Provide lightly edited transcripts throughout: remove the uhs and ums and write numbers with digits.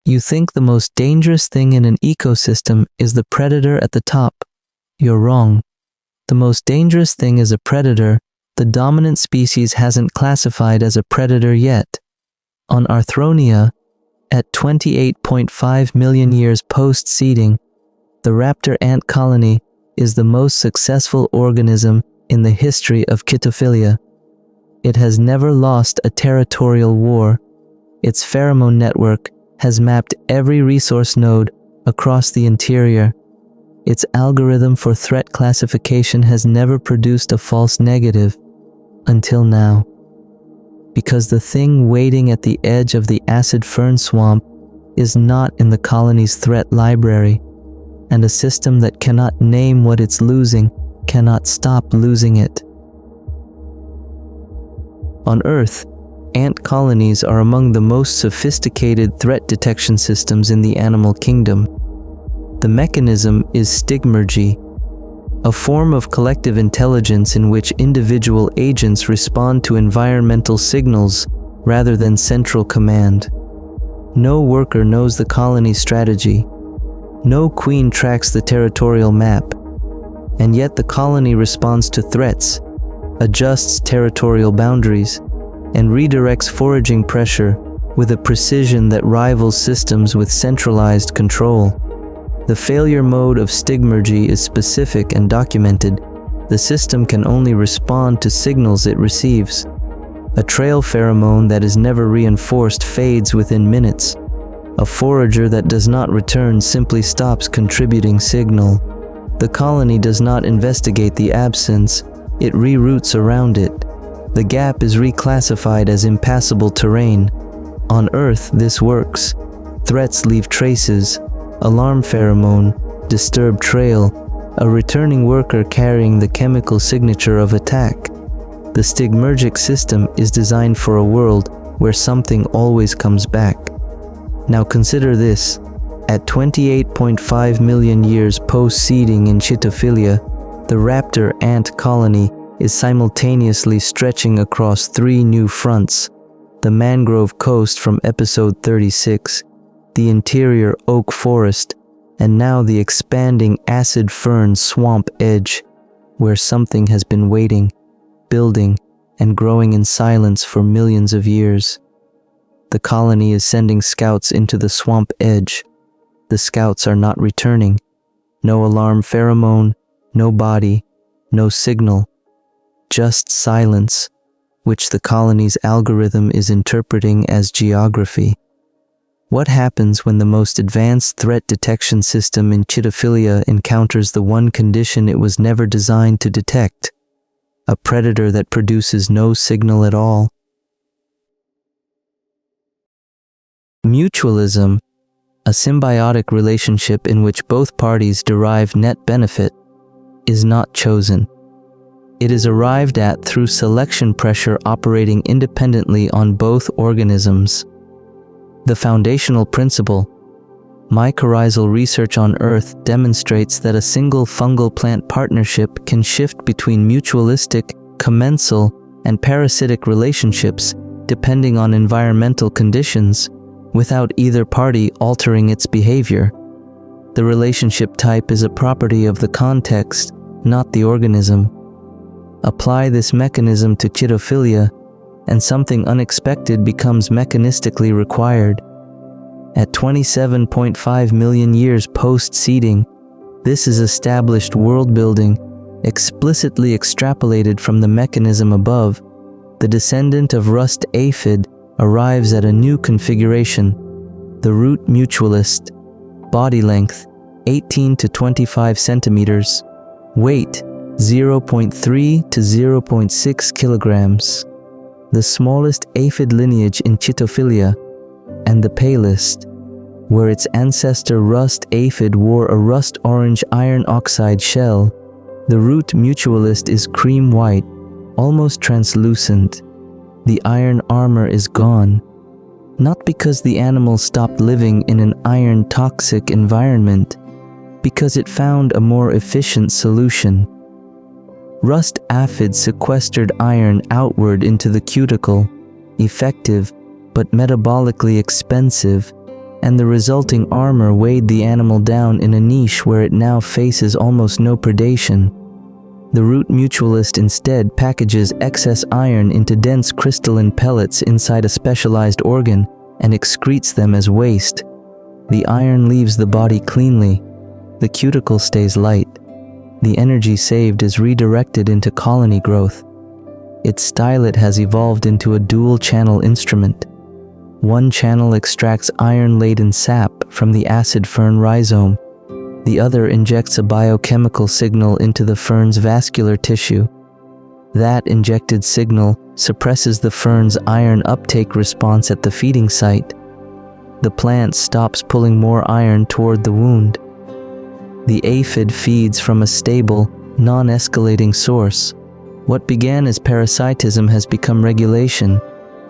You think the most dangerous thing in an ecosystem is the predator at the top. You're wrong. The most dangerous thing is a predator the dominant species hasn't classified as a predator yet. On Arthronia, at 28.5 million years post-seeding, the raptor ant colony is the most successful organism in the history of Chitophilia. It has never lost a territorial war. Its pheromone network has mapped every resource node across the interior. Its algorithm for threat classification has never produced a false negative until now. Because the thing waiting at the edge of the Acid Fern swamp is not in the colony's threat library, and a system that cannot name what it's losing cannot stop losing it. On Earth, ant colonies are among the most sophisticated threat detection systems in the animal kingdom. The mechanism is Stigmergy, a form of collective intelligence in which individual agents respond to environmental signals rather than central command. No worker knows the colony's strategy. No queen tracks the territorial map. And yet the colony responds to threats, adjusts territorial boundaries, and redirects foraging pressure with a precision that rivals systems with centralized control. The failure mode of Stigmergy is specific and documented. The system can only respond to signals it receives. A trail pheromone that is never reinforced fades within minutes. A forager that does not return simply stops contributing signal. The colony does not investigate the absence, it reroutes around it. The gap is reclassified as impassable terrain. On Earth, this works. Threats leave traces. Alarm pheromone, disturbed trail, a returning worker carrying the chemical signature of attack. The Stigmergic system is designed for a world where something always comes back. Now consider this. At 28.5 million years post-seeding in Chitophilia, the raptor ant colony is simultaneously stretching across 3 new fronts: the mangrove coast from episode 36, the interior oak forest, and now the expanding acid fern swamp edge, where something has been waiting, building, and growing in silence for millions of years. The colony is sending scouts into the swamp edge. The scouts are not returning. No alarm pheromone, no body, no signal. Just silence, which the colony's algorithm is interpreting as geography. What happens when the most advanced threat detection system in Chitophilia encounters the one condition it was never designed to detect? A predator that produces no signal at all? Mutualism, a symbiotic relationship in which both parties derive net benefit, is not chosen. It is arrived at through selection pressure operating independently on both organisms. The foundational principle, mycorrhizal research on Earth demonstrates that a single fungal plant partnership can shift between mutualistic, commensal, and parasitic relationships depending on environmental conditions, without either party altering its behavior. The relationship type is a property of the context, not the organism. Apply this mechanism to Chitophilia, and something unexpected becomes mechanistically required. At 27.5 million years post-seeding, this is established world-building, explicitly extrapolated from the mechanism above. The descendant of rust aphid arrives at a new configuration, the root mutualist, body length 18 to 25 centimeters, weight 0.3 to 0.6 kilograms. The smallest aphid lineage in Chitophilia, and the palest, where its ancestor rust aphid wore a rust orange iron oxide shell. The root mutualist is cream white, almost translucent. The iron armor is gone, not because the animal stopped living in an iron toxic environment, because it found a more efficient solution. Rust aphid sequestered iron outward into the cuticle, effective but metabolically expensive. and the resulting armor weighed the animal down in a niche where it now faces almost no predation. The root mutualist instead packages excess iron into dense crystalline pellets inside a specialized organ and excretes them as waste. The iron leaves the body cleanly. The cuticle stays light. The energy saved is redirected into colony growth. Its stylet has evolved into a dual-channel instrument. One channel extracts iron-laden sap from the acid fern rhizome. The other injects a biochemical signal into the fern's vascular tissue. That injected signal suppresses the fern's iron uptake response at the feeding site. The plant stops pulling more iron toward the wound. The aphid feeds from a stable, non-escalating source. What began as parasitism has become regulation.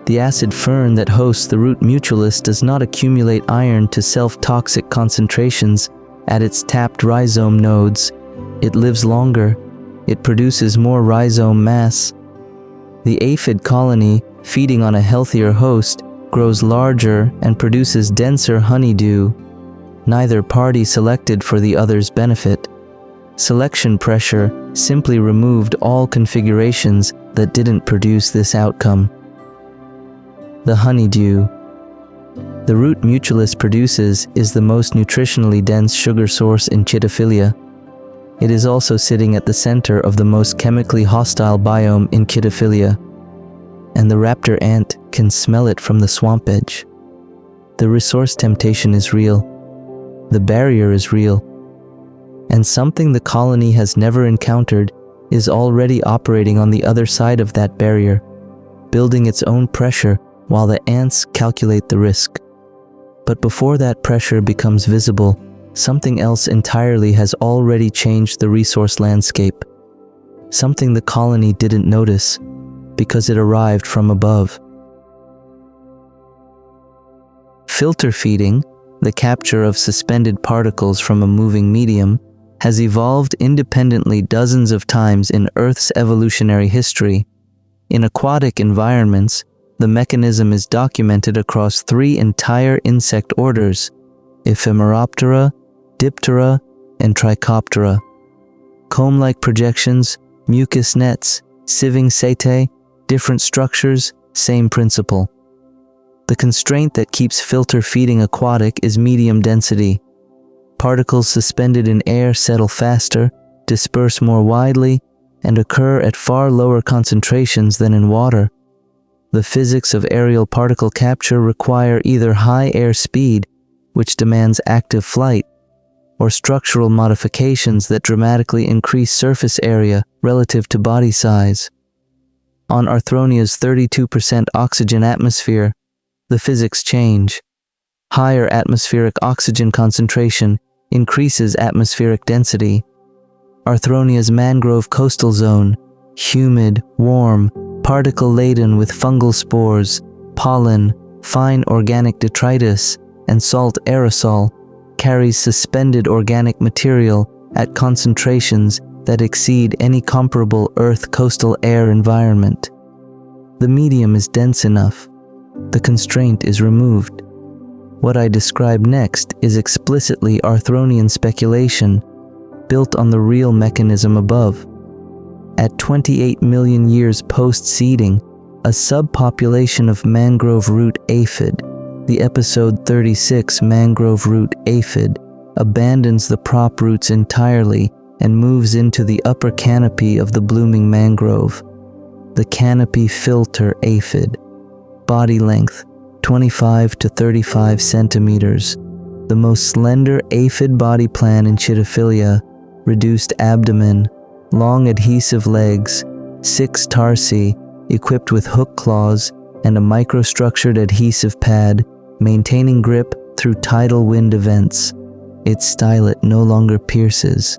The acid fern that hosts the root mutualist does not accumulate iron to self-toxic concentrations at its tapped rhizome nodes. It lives longer. It produces more rhizome mass. The aphid colony, feeding on a healthier host, grows larger and produces denser honeydew. Neither party selected for the other's benefit. Selection pressure simply removed all configurations that didn't produce this outcome. The honeydew. The root mutualist produces is the most nutritionally dense sugar source in Chitophilia. It is also sitting at the center of the most chemically hostile biome in Chitophilia, and the raptor ant can smell it from the swamp edge. The resource temptation is real. The barrier is real. And something the colony has never encountered is already operating on the other side of that barrier, building its own pressure while the ants calculate the risk. But before that pressure becomes visible, something else entirely has already changed the resource landscape. Something the colony didn't notice because it arrived from above. Filter feeding, the capture of suspended particles from a moving medium, has evolved independently dozens of times in Earth's evolutionary history. In aquatic environments, the mechanism is documented across 3 entire insect orders: Ephemeroptera, Diptera, and Trichoptera. Comb-like projections, mucus nets, sieving setae, different structures, same principle. The constraint that keeps filter feeding aquatic is medium density. Particles suspended in air settle faster, disperse more widely, and occur at far lower concentrations than in water. The physics of aerial particle capture require either high air speed, which demands active flight, or structural modifications that dramatically increase surface area relative to body size. On Arthronia's 32% oxygen atmosphere, the physics change. Higher atmospheric oxygen concentration increases atmospheric density. Arthronia's mangrove coastal zone, humid, warm, particle-laden with fungal spores, pollen, fine organic detritus, and salt aerosol, carries suspended organic material at concentrations that exceed any comparable Earth coastal air environment. The medium is dense enough. The constraint is removed. What I describe next is explicitly Arthronian speculation, built on the real mechanism above. At 28 million years post-seeding, a subpopulation of mangrove root aphid, the episode 36 mangrove root aphid, abandons the prop roots entirely and moves into the upper canopy of the blooming mangrove. The canopy filter aphid. Body length, 25 to 35 centimeters. The most slender aphid body plan in Chitophilia, reduced abdomen, long adhesive legs, 6 tarsi, equipped with hook claws, and a microstructured adhesive pad, maintaining grip through tidal wind events. Its stylet no longer pierces.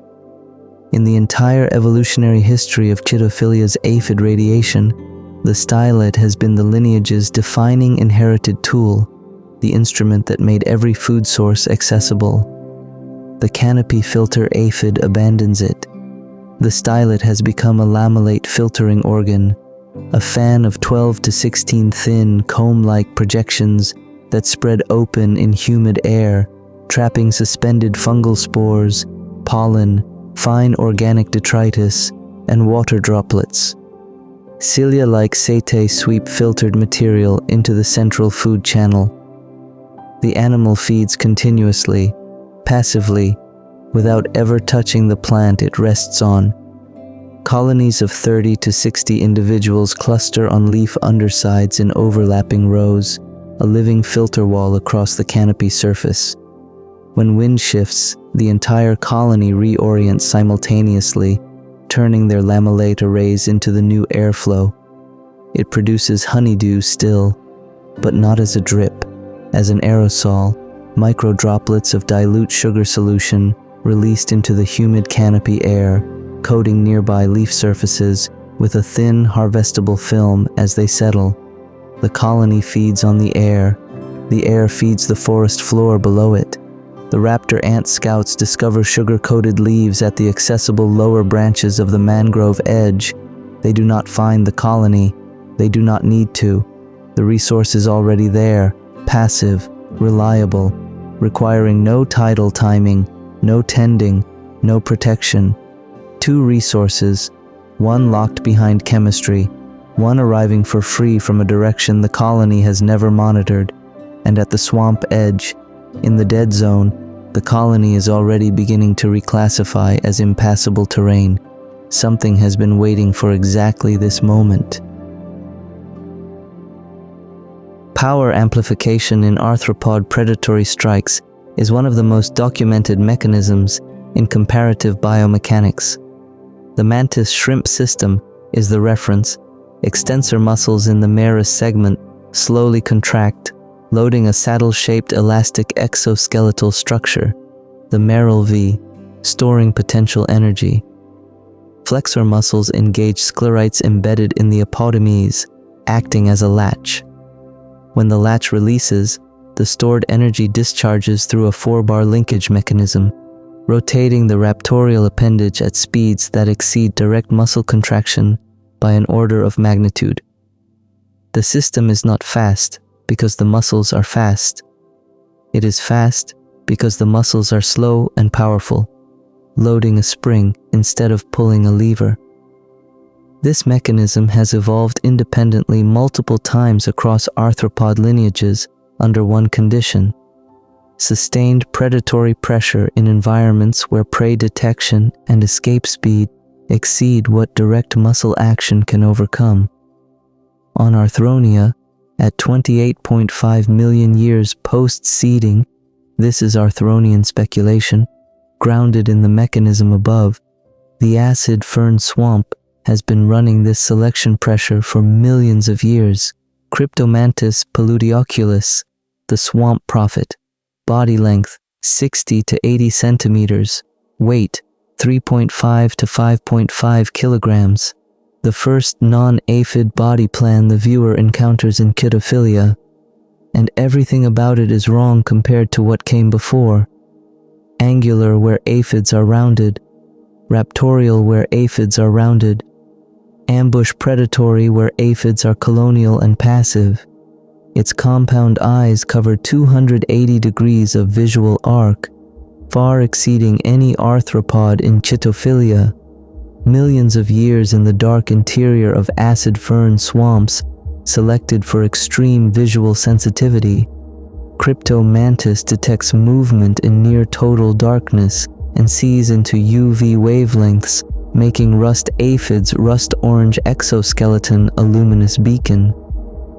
In the entire evolutionary history of Chitophilia's aphid radiation, the stylet has been the lineage's defining inherited tool, the instrument that made every food source accessible. The canopy filter aphid abandons it. The stylet has become a lamellate filtering organ, a fan of 12 to 16 thin, comb-like projections that spread open in humid air, trapping suspended fungal spores, pollen, fine organic detritus, and water droplets. Cilia-like setae sweep filtered material into the central food channel. The animal feeds continuously, passively, without ever touching the plant it rests on. Colonies of 30 to 60 individuals cluster on leaf undersides in overlapping rows, a living filter wall across the canopy surface. When wind shifts, the entire colony reorients simultaneously, turning their lamellate arrays into the new airflow. It produces honeydew still, but not as a drip, as an aerosol, micro droplets of dilute sugar solution released into the humid canopy air, coating nearby leaf surfaces with a thin, harvestable film as they settle. The colony feeds on the air feeds the forest floor below it. The raptor ant scouts discover sugar-coated leaves at the accessible lower branches of the mangrove edge. They do not find the colony. They do not need to. The resource is already there, passive, reliable, requiring no tidal timing, no tending, no protection. Two resources, one locked behind chemistry, one arriving for free from a direction the colony has never monitored. And at the swamp edge, in the dead zone, the colony is already beginning to reclassify as impassable terrain. Something has been waiting for exactly this moment. Power amplification in arthropod predatory strikes is one of the most documented mechanisms in comparative biomechanics. The mantis shrimp system is the reference. Extensor muscles in the maris segment slowly contract, loading a saddle-shaped elastic exoskeletal structure, the maral V, storing potential energy. Flexor muscles engage sclerites embedded in the apodemes, acting as a latch. When the latch releases, the stored energy discharges through a 4-bar linkage mechanism, rotating the raptorial appendage at speeds that exceed direct muscle contraction by an order of magnitude. The system is not fast because the muscles are fast. It is fast because the muscles are slow and powerful, loading a spring instead of pulling a lever. This mechanism has evolved independently multiple times across arthropod lineages under one condition: sustained predatory pressure in environments where prey detection and escape speed exceed what direct muscle action can overcome. On Arthronia, at 28.5 million years post-seeding, this is Arthronian speculation, grounded in the mechanism above, the Acid Fern swamp has been running this selection pressure for millions of years. Cryptomantis paludioculus, the swamp prophet, body length 60 to 80 centimeters, weight 3.5 to 5.5 kilograms. The first non-aphid body plan the viewer encounters in Chitophilia, and everything about it is wrong compared to what came before. Angular where aphids are rounded, raptorial where aphids are rounded, ambush predatory where aphids are colonial and passive. Its compound eyes cover 280 degrees of visual arc, far exceeding any arthropod in Chitophilia. Millions of years in the dark interior of acid fern swamps, selected for extreme visual sensitivity. Cryptomantis detects movement in near total darkness and sees into UV wavelengths, making rust aphid's rust orange exoskeleton a luminous beacon.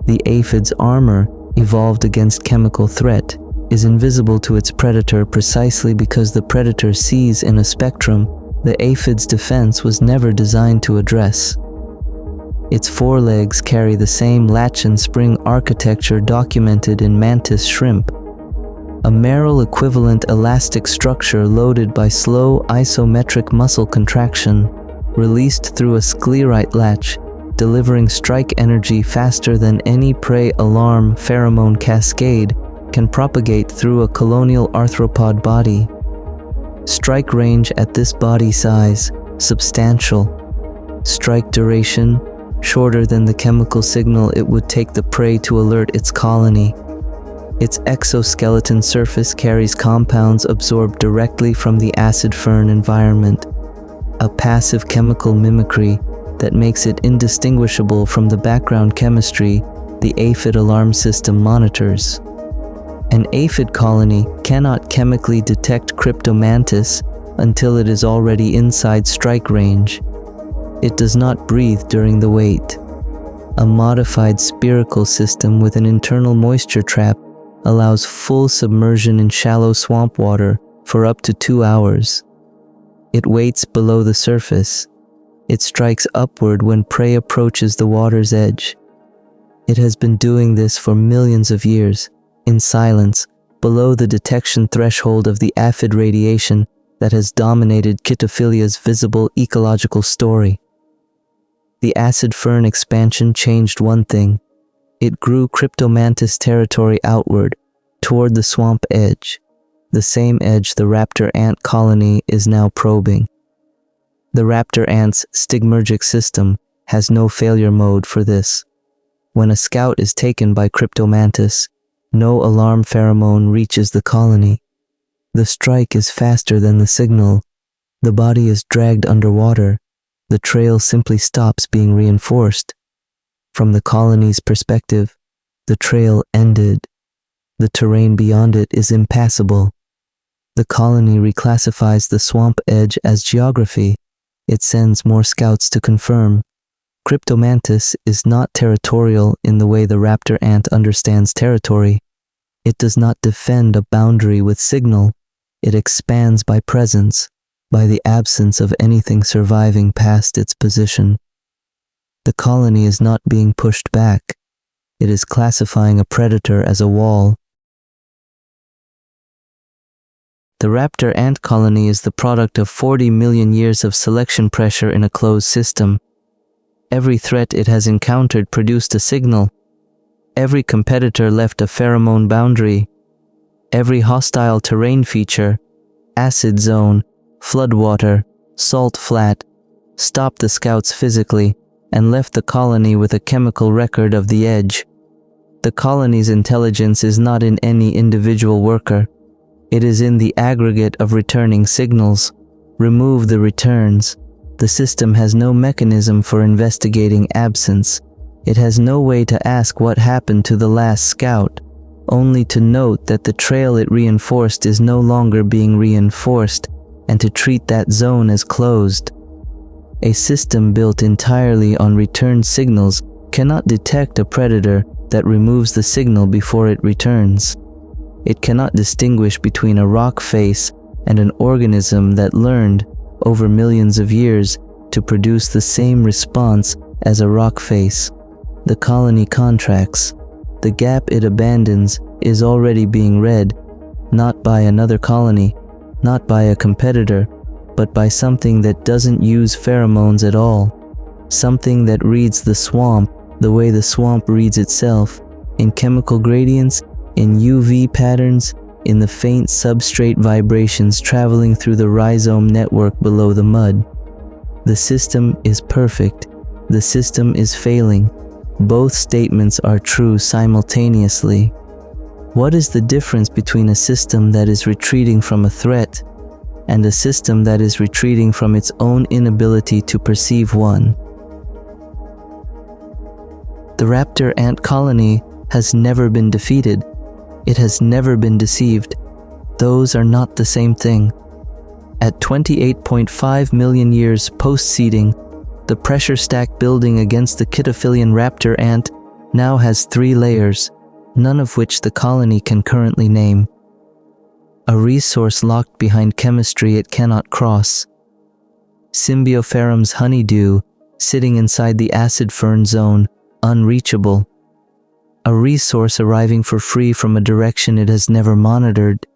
The aphid's armor, evolved against chemical threat, is invisible to its predator precisely because the predator sees in a spectrum the aphid's defense was never designed to address. Its forelegs carry the same latch and spring architecture documented in mantis shrimp, a maral equivalent elastic structure loaded by slow isometric muscle contraction, released through a sclerite latch, delivering strike energy faster than any prey alarm pheromone cascade can propagate through a colonial arthropod body. Strike range at this body size, substantial. Strike duration, shorter than the chemical signal it would take the prey to alert its colony. Its exoskeleton surface carries compounds absorbed directly from the acid fern environment, a passive chemical mimicry that makes it indistinguishable from the background chemistry the aphid alarm system monitors. An aphid colony cannot chemically detect Cryptomantis until it is already inside strike range. It does not breathe during the wait. A modified spherical system with an internal moisture trap allows full submersion in shallow swamp water for up to 2 hours. It waits below the surface. It strikes upward when prey approaches the water's edge. It has been doing this for millions of years, in silence, below the detection threshold of the aphid radiation that has dominated Chitophilia's visible ecological story. The acid fern expansion changed one thing. It grew Cryptomantis territory outward, toward the swamp edge, the same edge the raptor ant colony is now probing. The raptor ant's stigmergic system has no failure mode for this. When a scout is taken by Cryptomantis, no alarm pheromone reaches the colony. The strike is faster than the signal. The body is dragged underwater. The trail simply stops being reinforced. From the colony's perspective, the trail ended. The terrain beyond it is impassable. The colony reclassifies the swamp edge as geography. It sends more scouts to confirm. Cryptomantis is not territorial in the way the raptor ant understands territory. It does not defend a boundary with signal. It expands by presence, by the absence of anything surviving past its position. The colony is not being pushed back. It is classifying a predator as a wall. The raptor ant colony is the product of 40 million years of selection pressure in a closed system. Every threat it has encountered produced a signal. Every competitor left a pheromone boundary. Every hostile terrain feature, acid zone, floodwater, salt flat, stopped the scouts physically and left the colony with a chemical record of the edge. The colony's intelligence is not in any individual worker. It is in the aggregate of returning signals. Remove the returns. The system has no mechanism for investigating absence. It has no way to ask what happened to the last scout, only to note that the trail it reinforced is no longer being reinforced, and to treat that zone as closed. A system built entirely on returned signals cannot detect a predator that removes the signal before it returns. It cannot distinguish between a rock face and an organism that learned, over millions of years, to produce the same response as a rock face. The colony contracts. The gap it abandons is already being read, not by another colony, not by a competitor, but by something that doesn't use pheromones at all. Something that reads the swamp the way the swamp reads itself, in chemical gradients, in UV patterns, in the faint substrate vibrations traveling through the rhizome network below the mud. The system is perfect. The system is failing. Both statements are true simultaneously. What is the difference between a system that is retreating from a threat and a system that is retreating from its own inability to perceive one? The raptor ant colony has never been defeated. It has never been deceived. Those are not the same thing. At 28.5 million years post-seeding, the pressure stack building against the Chitophilian raptor ant now has 3 layers, none of which the colony can currently name. A resource locked behind chemistry it cannot cross. Symbioferum's honeydew, sitting inside the acid fern zone, unreachable. A resource arriving for free from a direction it has never monitored.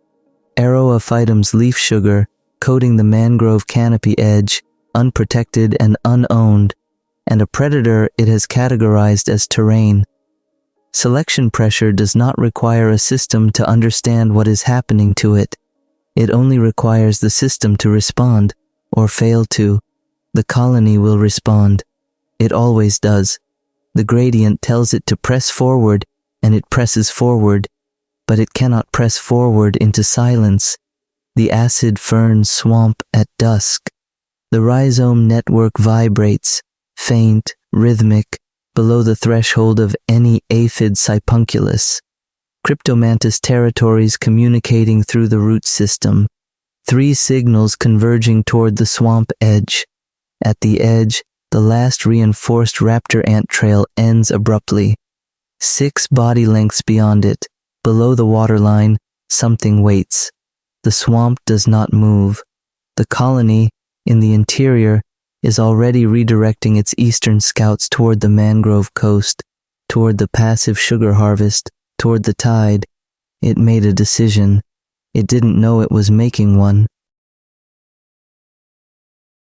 Aerophytum's leaf sugar, coating the mangrove canopy edge, unprotected and unowned, and a predator it has categorized as terrain. Selection pressure does not require a system to understand what is happening to it. It only requires the system to respond, or fail to. The colony will respond. It always does. The gradient tells it to press forward, and it presses forward. but it cannot press forward into silence. The Acid Fern swamp at dusk. The rhizome network vibrates, faint, rhythmic, below the threshold of any aphid sipunculus. Cryptomantis territories communicating through the root system. 3 signals converging toward the swamp edge. At the edge, the last reinforced raptor ant trail ends abruptly. 6 body lengths beyond it, below the waterline, something waits. The swamp does not move. The colony, in the interior, is already redirecting its eastern scouts toward the mangrove coast, toward the passive sugar harvest, toward the tide. It made a decision. It didn't know it was making one.